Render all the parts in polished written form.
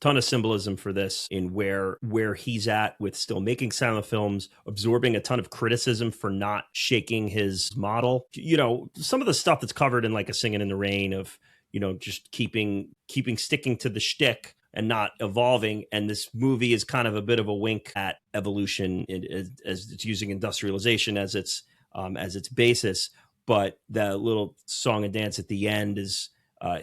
ton of symbolism for this in where he's at with still making silent films, absorbing a ton of criticism for not shaking his model. You know, some of the stuff that's covered in like a Singing in the Rain of, you know, just sticking to the shtick and not evolving. And this movie is kind of a bit of a wink at evolution as it's using industrialization as its basis. But the little song and dance at the end is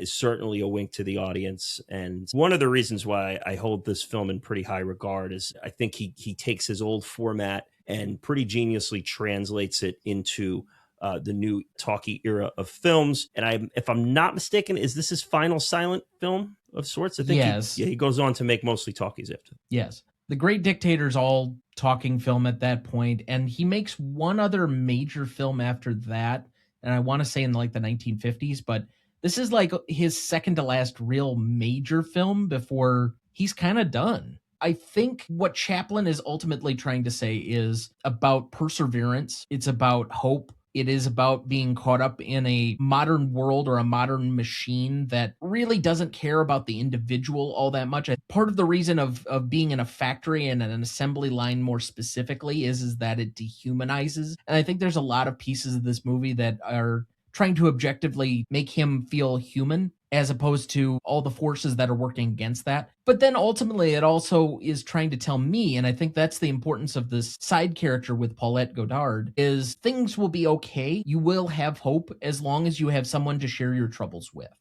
certainly a wink to the audience. And one of the reasons why I hold this film in pretty high regard is I think he takes his old format and pretty geniusly translates it into the new talkie era of films. And if I'm not mistaken, is this his final silent film of sorts? I think yes. He goes on to make mostly talkies after. Yes. The Great Dictator's all talking film at that point, and he makes one other major film after that, and I want to say in like the 1950s, but this is like his second to last real major film before he's kind of done. I think what Chaplin is ultimately trying to say is about perseverance. It's about hope. It is about being caught up in a modern world or a modern machine that really doesn't care about the individual all that much. Part of the reason of being in a factory and an assembly line more specifically is that it dehumanizes. And I think there's a lot of pieces of this movie that are trying to objectively make him feel human, as opposed to all the forces that are working against that. But then ultimately it also is trying to tell me, and I think that's the importance of this side character with Paulette Goddard, is things will be okay. You will have hope as long as you have someone to share your troubles with.